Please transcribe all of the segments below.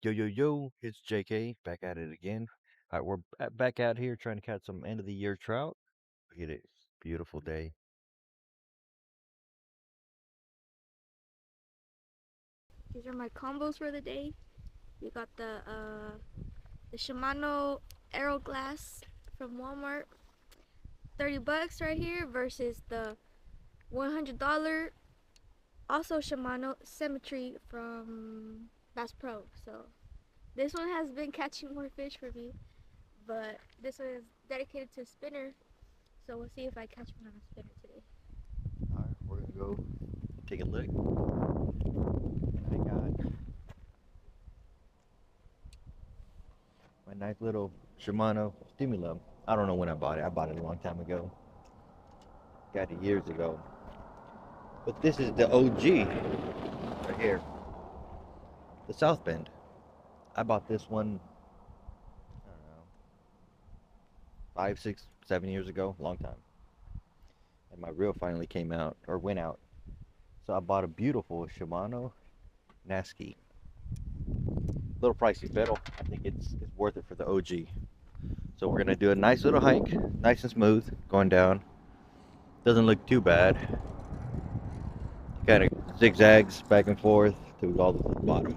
Yo, yo, yo, it's JK back at it again. All right, we're back out here trying to catch some end of the year trout. Look at it. Beautiful day. These are my combos for the day. You got the Shimano Aero Glass from Walmart, $30 right here versus the $100 also Shimano Symmetry from Bass Pro. So this one has been catching more fish for me, but this one is dedicated to a spinner. So we'll see if I catch one on a spinner today. All right, we're gonna go take a look. I got my nice little Shimano Stimulum. I don't know when I bought it. I bought it a long time ago. Got it years ago. But this is the OG right here, the South Bend. I bought this one, I don't know, 5, 6, 7 years ago, long time. And my reel finally came out or went out. So I bought a beautiful Shimano Nasky. Little pricey, but I think it's worth it for the OG. So we're gonna do a nice little hike, nice and smooth, going down. Doesn't look too bad. Kind of zigzags back and forth till we go to the bottom.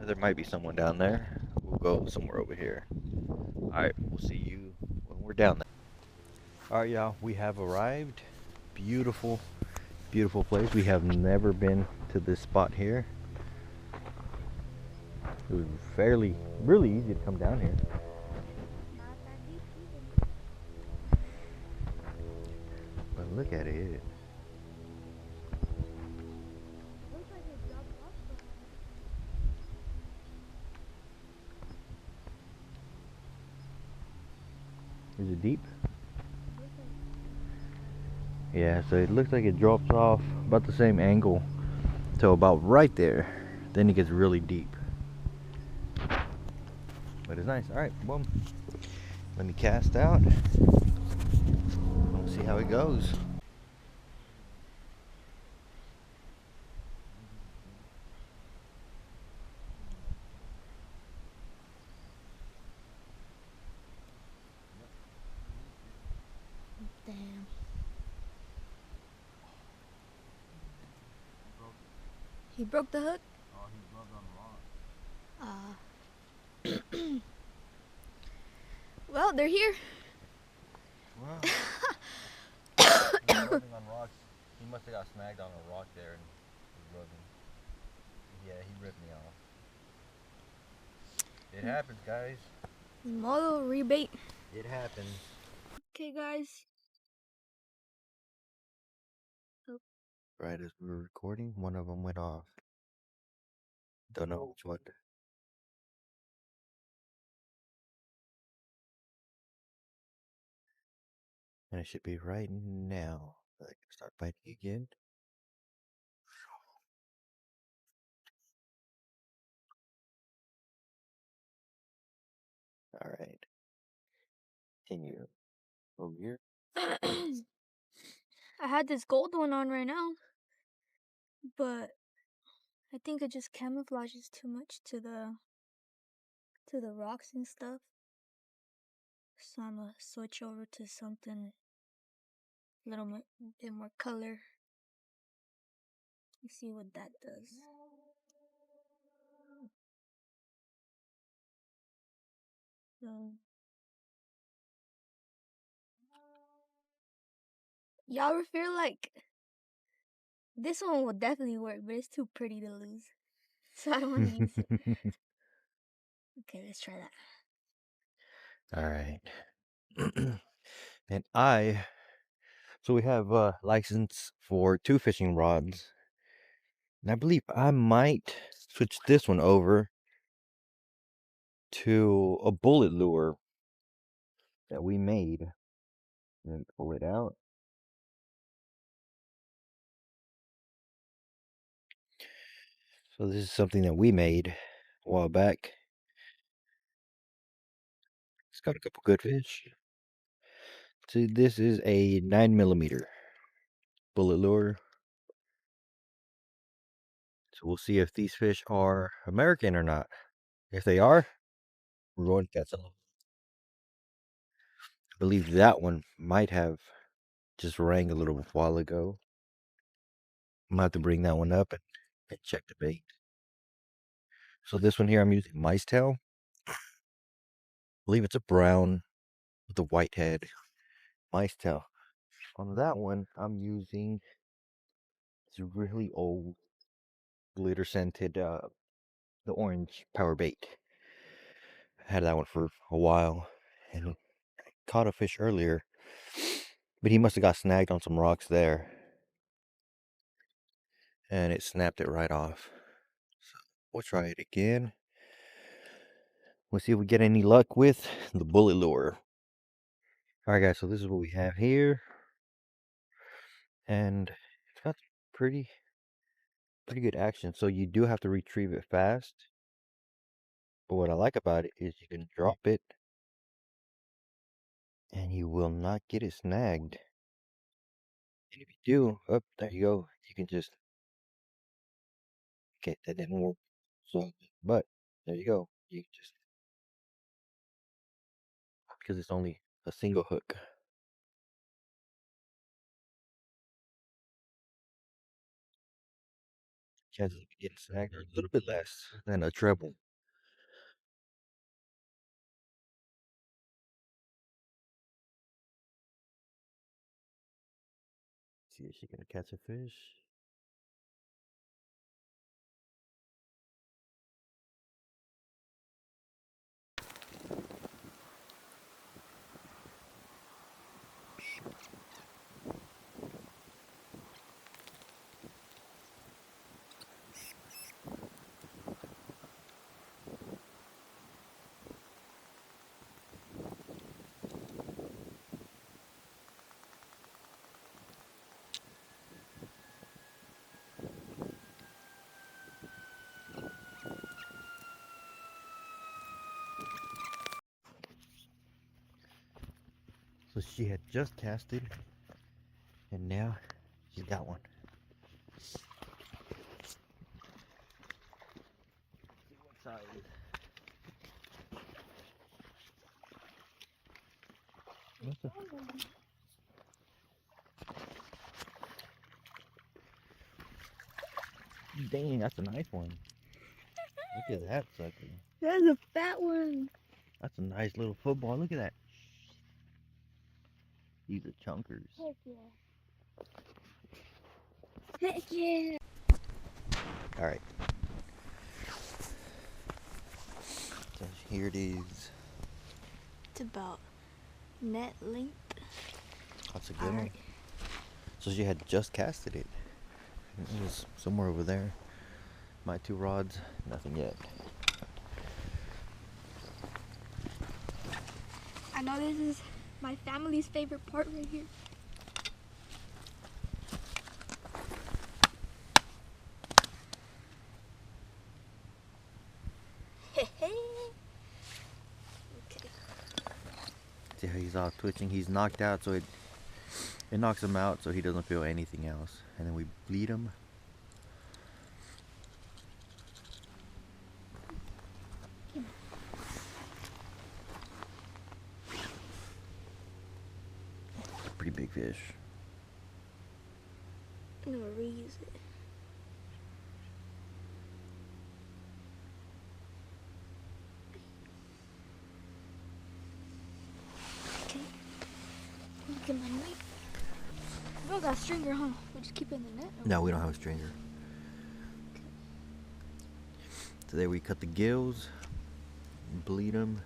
There might be someone down there. We'll go somewhere over here. All right, we'll see you when we're down there. All right, y'all, we have arrived. Beautiful, beautiful place. We have never been to this spot here. It was really easy to come down here. Not that deep even. But look at it. Looks like it dropped off somewhere. Is it deep? Looks like Yeah, so it looks like it drops off about the same angle to about right there. Then it gets really deep. But it's nice. All right, boom. Let me cast out. We'll see how it goes. damn. He broke the hook? Oh, he rubbed on Uh, well, they're here. the rock. Well, he's rubbing on rocks. He must have got snagged on a rock there and was rubbing. Yeah, he ripped me off. It happens, guys. Moto rebate. It happens. Okay, guys. Oh, Right as we were recording, one of them went off. Don't know which one. And it should be right now. I can start biting again. All right. Continue over here. I had this gold one on right now, but I think it just camouflages too much to the rocks and stuff. So I'm gonna switch over to something a little bit more color. Let's see what that does. So, y'all ever feel like this one will definitely work, but it's too pretty to lose, so I don't want to use it. Okay, let's try that. All right. And so we have a license for 2 fishing rods. And I believe I might switch this one over to a bullet lure that we made. And pull it out. So this is something that we made a while back. It's got a couple good fish. So this is a 9mm bullet lure. So we'll see if these fish are American or not. If they are, we're going to catch them. I believe that one might have just rang a little while ago. I'm gonna have to bring that one up and check the bait. So this one here, I'm using mice tail. I believe it's a brown with a white head. Mice tail. On that one, I'm using this really old glitter scented the orange power bait. I had that one for a while and caught a fish earlier, but he must have got snagged on some rocks there, and it snapped it right off. So we'll try it again. We'll see if we get any luck with the bullet lure. All right, guys. So this is what we have here, and it's got pretty good action. So you do have to retrieve it fast. But what I like about it is you can drop it, and you will not get it snagged. And if you do, up there you go. You can just okay. That didn't work. So, but there you go. You just because it's only a single hook. Chances of getting snagged are a little bit less than a treble. See if she can catch a fish. So she had just casted, and now she's got one. See what size. Dang, that's a nice one. Look at that sucker. That's a fat one. That's a nice little football. Look at that. These are chunkers. Heck yeah. Heck yeah. All right. So here it is. It's about net length. That's a good one. So she had just casted it. It was somewhere over there. My 2 rods, nothing yet. I know this is my family's favorite part right here. Okay. See how he's all twitching? He's knocked out, so it knocks him out so he doesn't feel anything else. And then we bleed him. Pretty big fish. I'm gonna reuse it. Okay. Look at my knife. We don't got a stringer, huh? We just keep it in the net? No, we don't have a stringer. Today we cut the gills, bleed them,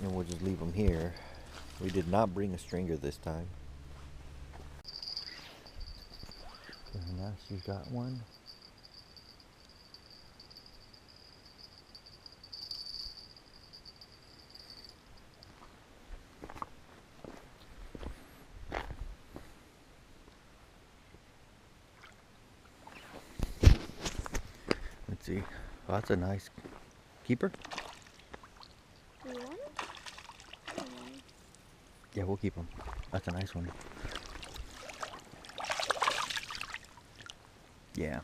and we'll just leave them here. We did not bring a stringer this time. And now she's got one. Let's see. Oh, that's a nice keeper. Do you want it? I don't want it. Yeah, we'll keep him. That's a nice one. Yeah.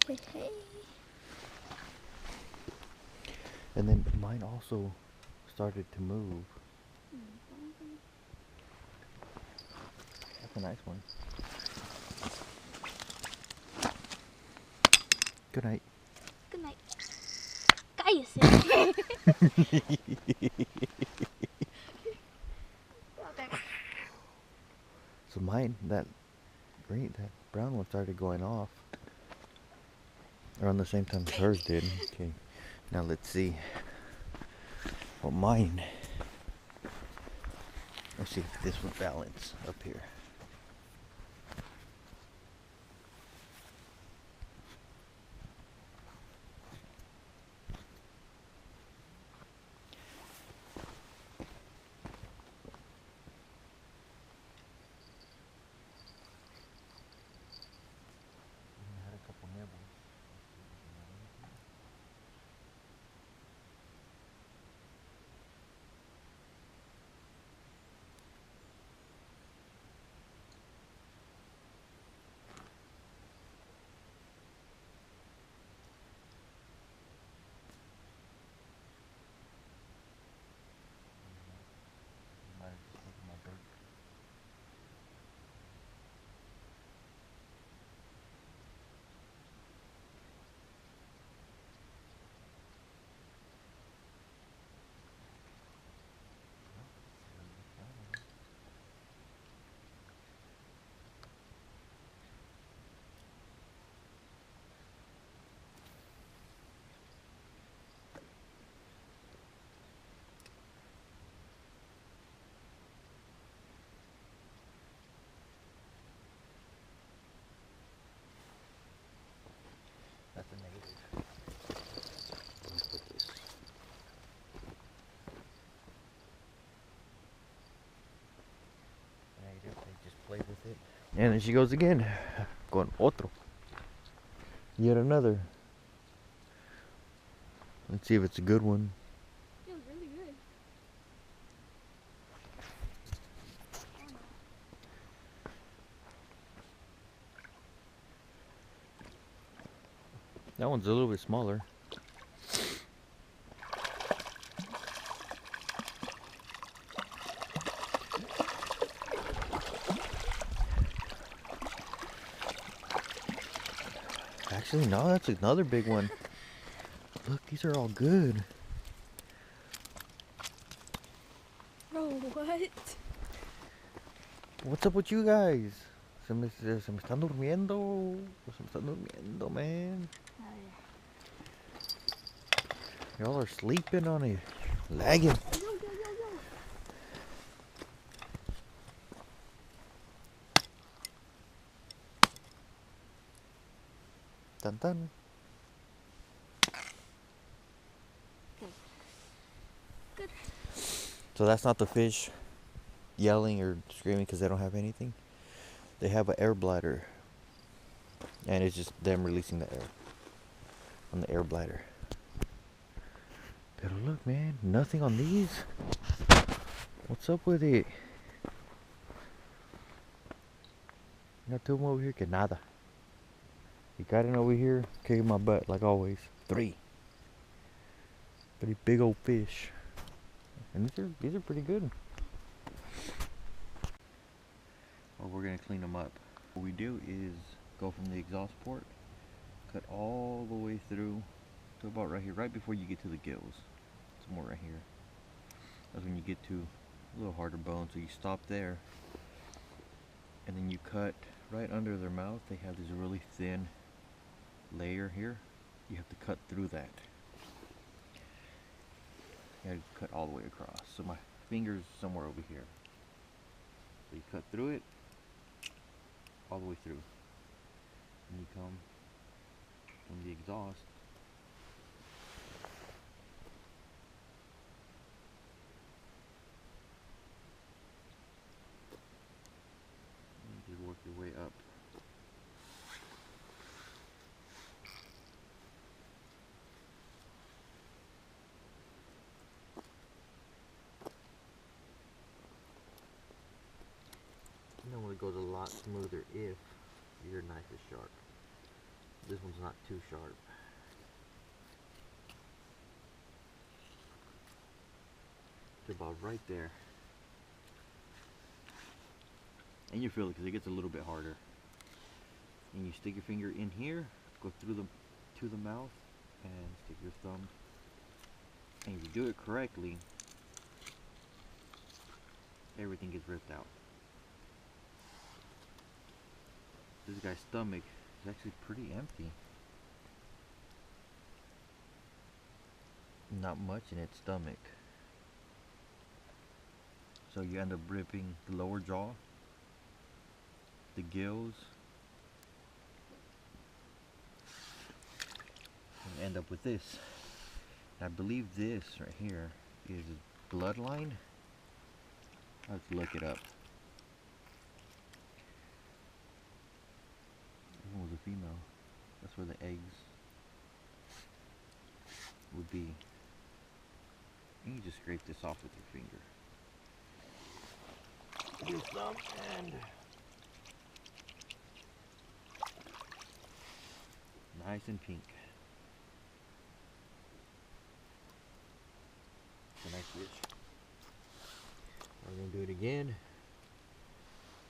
Hey, hey. And then mine also started to move. That's a nice one. Good night. Good night. Cállese. So mine, that brown one started going off around the same time hers did. Okay, now let's see what mine. Let's see if this would balance up here. Had a couple nibbles. Might have just taken my break. That's a negative. Let me put this. Negative. They just played with it. And then she goes again. Con otro. Yet another. Let's see if it's a good one. It was really good. That one's a little bit smaller. Actually, no, that's another big one. Look, these are all good. Bro, what? What's up with you guys? Se me están durmiendo. Se me están durmiendo, man. Y'all are sleeping on it. Lagging. Yo, yo, yo, yo. Dun dun. Good. So that's not the fish yelling or screaming because they don't have anything. They have an air bladder. And it's just them releasing the air on the air bladder. But look, man, nothing on these. What's up with it? You got two of them over here, que nada. You got it over here, kicking my butt like always. Three big old fish. And these are pretty good. Well, we're gonna clean them up. What we do is go from the exhaust port, cut all the way through to about right here, right before you get to the gills. Some more right here. That's when you get to a little harder bone, so you stop there. And then you cut right under their mouth. They have this really thin layer here. You have to cut through that. You have to cut all the way across. So my finger's somewhere over here. So you cut through it, all the way through. And you come from the exhaust. And you just work your way up. Normally goes a lot smoother if your knife is sharp. This one's not too sharp. It's about right there. And you feel it because it gets a little bit harder. And you stick your finger in here, go through to the mouth, and stick your thumb. And if you do it correctly, everything gets ripped out. This guy's stomach is actually pretty empty. Not much in its stomach. So you end up ripping the lower jaw, the gills, and end up with this. I believe this right here is bloodline. Let's look it up. This one was a female. That's where the eggs would be. And you just scrape this off with your finger. Do some and nice and pink. It's a nice fish. We're gonna do it again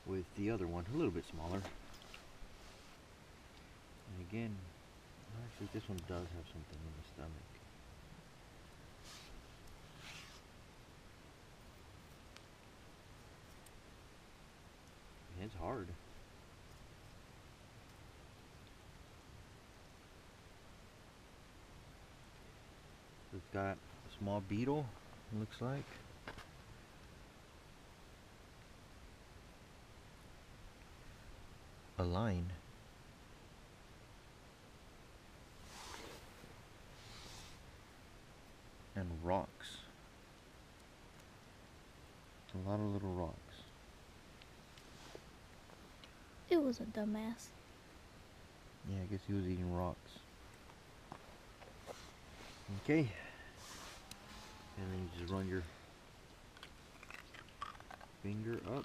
with the other one, a little bit smaller. And again, actually this one does have something in the stomach. It's hard. It's got a small beetle, it looks like. A line. And rocks. A lot of little rocks. It was a dumbass. Yeah, I guess he was eating rocks. Okay. And then you just run your finger up.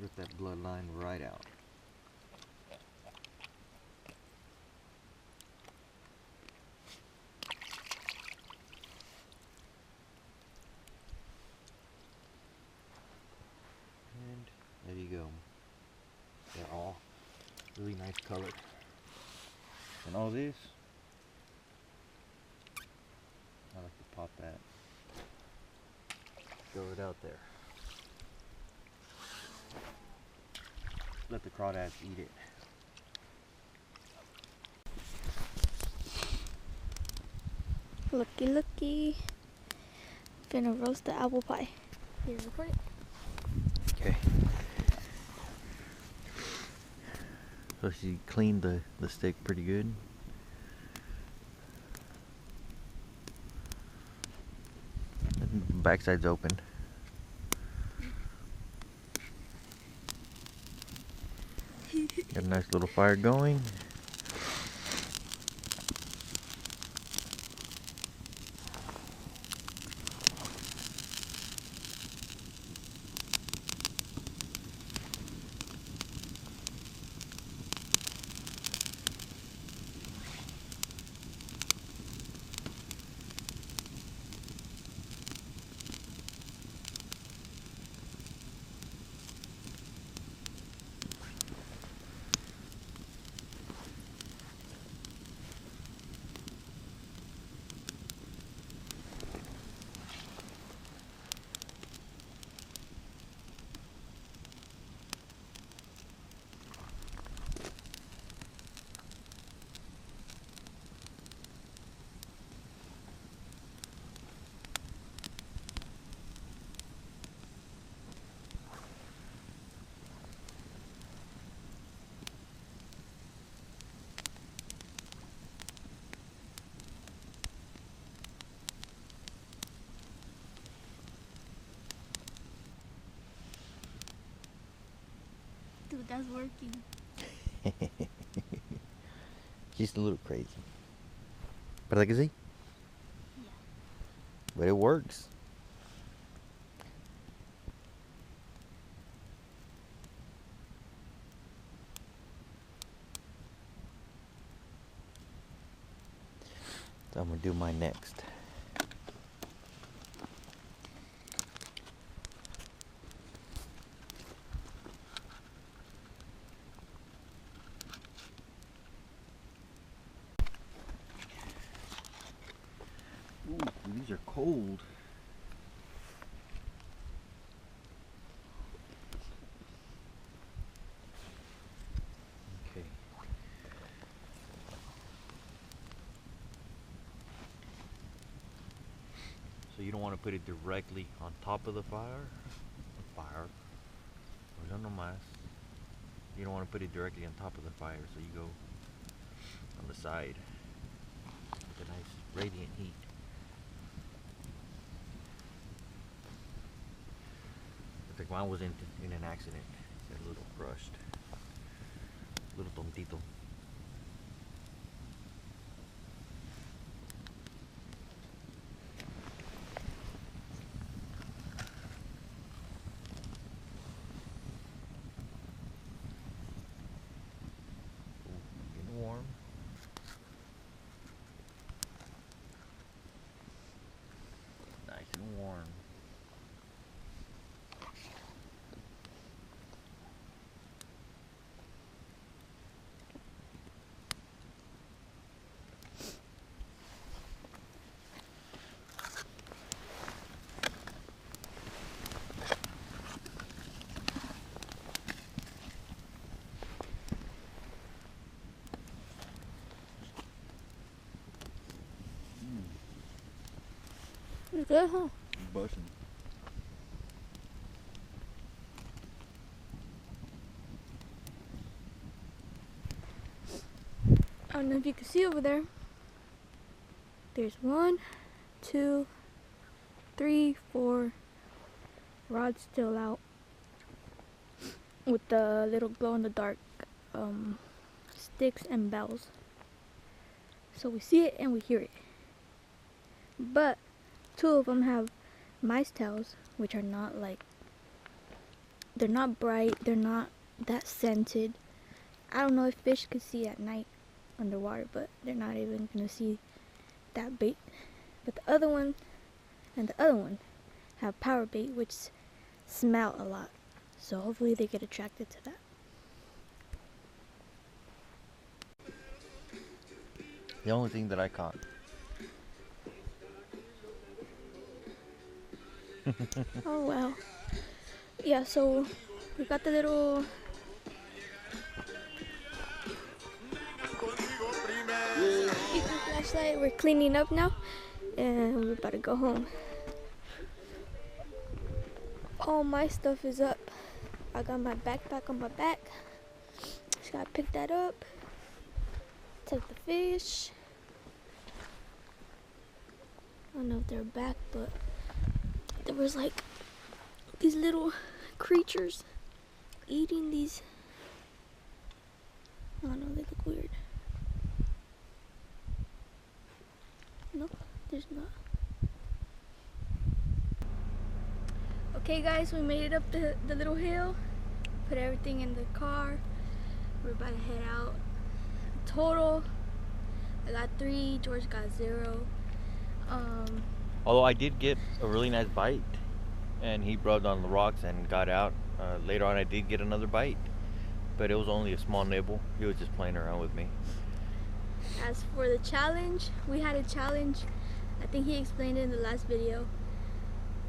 Rip that bloodline right out. And there you go. They're all really nice color. And all this, I like to pop that. Throw it out there. Let the crawdads eat it. Looky, looky. Gonna roast the apple pie. Here, record it. Okay. So she cleaned the steak pretty good. And the backside's open. Got a nice little fire going. Dude, that's working. She's a little crazy. But I can see. Yeah. But it works. So I'm gonna do mine next. Ooh, these are cold. Okay. So you don't want to put it directly on top of the fire. You don't want to put it directly on top of the fire, so you go on the side with a nice radiant heat. I think mine was in an accident. It's a little crushed. Little tontito. Getting warm. Nice and warm. It's good, huh? Busting. I don't know if you can see over there. There's 1, 2, 3, 4 rods still out with the little glow in the dark sticks and bells. So we see it and we hear it. But 2 of them have mice tails, which are not like, they're not bright, they're not that scented. I don't know if fish could see at night underwater, but they're not even gonna see that bait. But the other one and the other one have power bait, which smell a lot. So hopefully they get attracted to that. The only thing that I caught. Oh well. Yeah, so we got the little flashlight. We're cleaning up now and we're about to go home. All my stuff is up. I got my backpack on my back. Just gotta pick that up. Take the fish. I don't know if they're back, but there was like these little creatures eating these. I don't know, they look weird. No, there's not. Okay guys, we made it up the little hill. Put everything in the car. We're about to head out. Total, I got 3, George got 0. Although I did get a really nice bite, and he rubbed on the rocks and got out. Later on I did get another bite, but it was only a small nibble. He was just playing around with me. As for the challenge, we had a challenge. I think he explained it in the last video.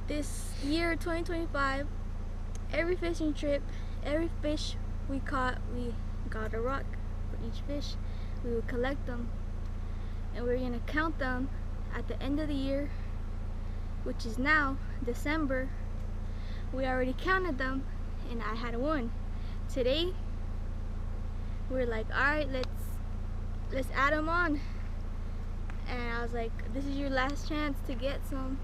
This year, 2025, every fishing trip, every fish we caught, we got a rock for each fish. We would collect them, and we're gonna count them at the end of the year, which is now December. We already counted them, and I had one. Today, we're like, all right, let's add them on. And I was like, this is your last chance to get some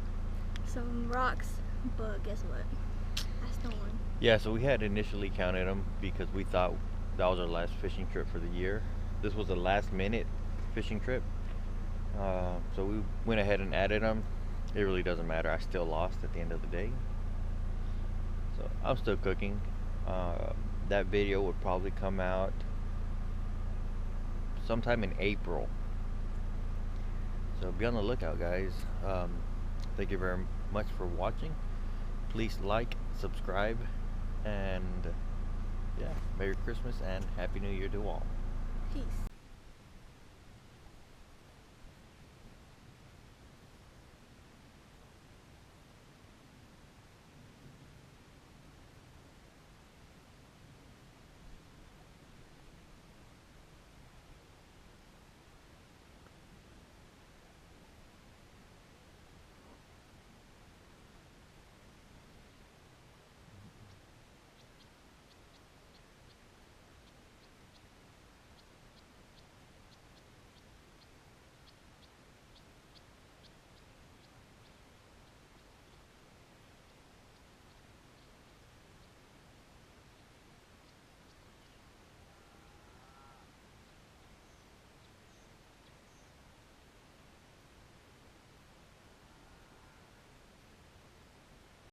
rocks, but guess what? I still won. Yeah, so we had initially counted them because we thought that was our last fishing trip for the year. This was a last minute fishing trip. So we went ahead and added them. It really doesn't matter. I still lost at the end of the day. So I'm still cooking. That video would probably come out sometime in April. So be on the lookout, guys. Thank you very much for watching. Please like, subscribe, and yeah, Merry Christmas and Happy New Year to all. Peace.